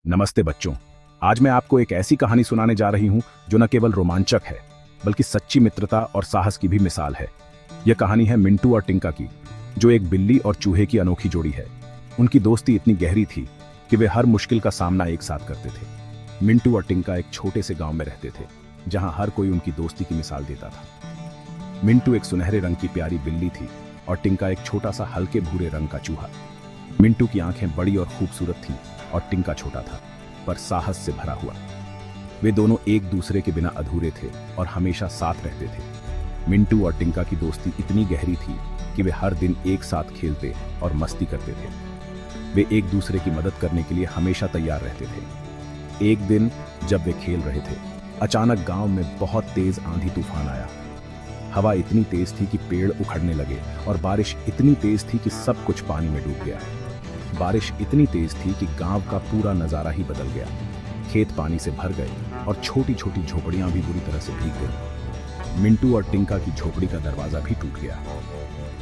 नमस्ते बच्चों। आज मैं आपको एक ऐसी कहानी सुनाने जा रही हूं जो न केवल रोमांचक है बल्कि सच्ची मित्रता और साहस की भी मिसाल है। यह कहानी है मिंटू और टिंका की, जो एक बिल्ली और चूहे की अनोखी जोड़ी है। उनकी दोस्ती इतनी गहरी थी कि वे हर मुश्किल का सामना एक साथ करते थे। मिंटू और टिंका एक छोटे से गांव में रहते थे जहां हर कोई उनकी दोस्ती की मिसाल देता था। मिंटू एक सुनहरे रंग की प्यारी बिल्ली थी और टिंका एक छोटा सा हल्के भूरे रंग का चूहा। मिंटू की आंखें बड़ी और खूबसूरत थीं और टिंका छोटा था पर साहस से भरा हुआ। वे दोनों एक दूसरे के बिना अधूरे थे और हमेशा साथ रहते थे। मिंटू और टिंका की दोस्ती इतनी गहरी थी कि वे हर दिन एक साथ खेलते और मस्ती करते थे। वे एक दूसरे की मदद करने के लिए हमेशा तैयार रहते थे। एक दिन जब वे खेल रहे थे, अचानक गांव में बहुत तेज आंधी तूफान आया। हवा इतनी तेज थी कि पेड़ उखड़ने लगे और बारिश इतनी तेज थी कि सब कुछ पानी में डूब गया। बारिश इतनी तेज थी कि गांव का पूरा नजारा ही बदल गया। खेत पानी से भर गए और छोटी छोटी झोपड़ियां भी बुरी तरह से भीग गई। मिंटू और टिंका की झोपड़ी का दरवाजा भी टूट गया।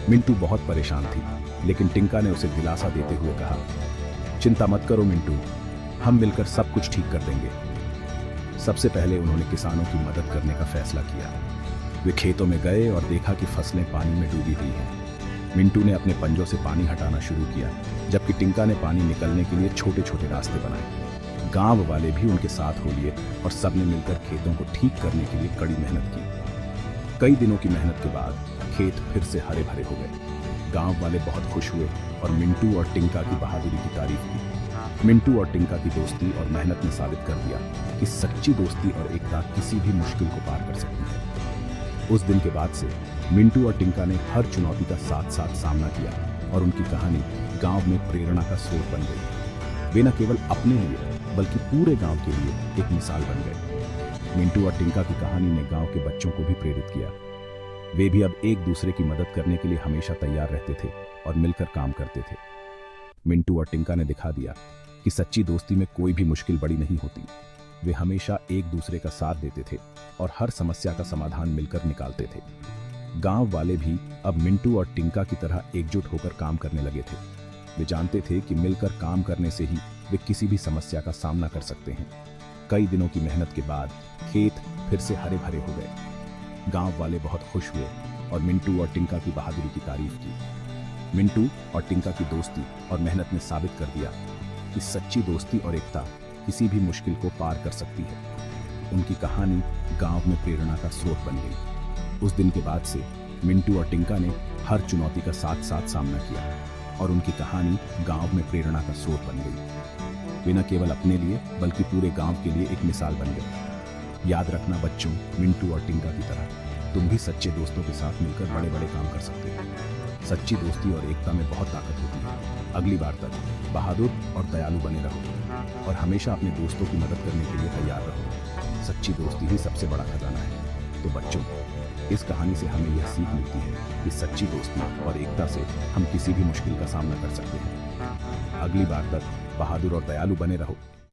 मिंटू बहुत परेशान थी, लेकिन टिंका ने उसे दिलासा देते हुए कहा, चिंता मत करो मिंटू, हम मिलकर सब कुछ ठीक कर देंगे। सबसे पहले उन्होंने किसानों की मदद करने का फैसला किया। वे खेतों में गए और देखा कि फसलें पानी में डूबी हुई हैं। मिंटू ने अपने पंजों से पानी हटाना शुरू किया, जबकि टिंका ने पानी निकलने के लिए छोटे छोटे रास्ते बनाए। गांव वाले भी उनके साथ हो लिए और सबने मिलकर खेतों को ठीक करने के लिए कड़ी मेहनत की। कई दिनों की मेहनत के बाद खेत फिर से हरे भरे हो गए। गांव वाले बहुत खुश हुए और मिंटू और टिंका की बहादुरी की तारीफ की। मिंटू और टिंका की दोस्ती और मेहनत ने साबित कर दिया कि सच्ची दोस्ती और एकता किसी भी मुश्किल को पार कर सकती है। उस दिन के बाद से मिंटू और टिंका ने हर चुनौती का साथ साथ सामना किया और उनकी कहानी गांव में प्रेरणा का स्रोत बन गई। वे न केवल अपने लिए बल्कि पूरे गांव के लिए एक मिसाल बन गए। मिंटू और टिंका की कहानी ने गांव के बच्चों को भी प्रेरित किया। वे भी अब एक दूसरे की मदद करने के लिए हमेशा तैयार रहते थे और मिलकर काम करते थे। मिंटू और टिंका ने दिखा दिया कि सच्ची दोस्ती में कोई भी मुश्किल बड़ी नहीं होती। वे हमेशा एक दूसरे का साथ देते थे और हर समस्या का समाधान मिलकर निकालते थे। गांव वाले भी अब मिंटू और टिंका की तरह एकजुट होकर काम करने लगे थे। वे जानते थे कि मिलकर काम करने से ही वे किसी भी समस्या का सामना कर सकते हैं। कई दिनों की मेहनत के बाद खेत फिर से हरे भरे हो गए। गांव वाले बहुत खुश हुए और मिंटू और टिंका की बहादुरी की तारीफ की। मिंटू और टिंका की दोस्ती और मेहनत ने साबित कर दिया कि सच्ची दोस्ती और एकता किसी भी मुश्किल को पार कर सकती है। उनकी कहानी गांव में प्रेरणा का स्रोत बन गई। उस दिन के बाद से मिंटू और टिंका ने हर चुनौती का साथ साथ सामना किया और उनकी कहानी गांव में प्रेरणा का स्रोत बन गई। वे न केवल अपने लिए बल्कि पूरे गांव के लिए एक मिसाल बन गए। याद रखना बच्चों, मिंटू और टिंका की तरह तुम भी सच्चे दोस्तों के साथ मिलकर बड़े बड़े काम कर सकते हो। सच्ची दोस्ती और एकता में बहुत ताकत होती है। अगली बार तक बहादुर और दयालु बने रहो और हमेशा अपने दोस्तों की मदद करने के लिए तैयार रहो। सच्ची दोस्ती ही सबसे बड़ा खजाना है। तो बच्चों, इस कहानी से हमें यह सीख मिलती है कि सच्ची दोस्ती और एकता से हम किसी भी मुश्किल का सामना कर सकते हैं। अगली बार तक बहादुर और दयालु बने रहो।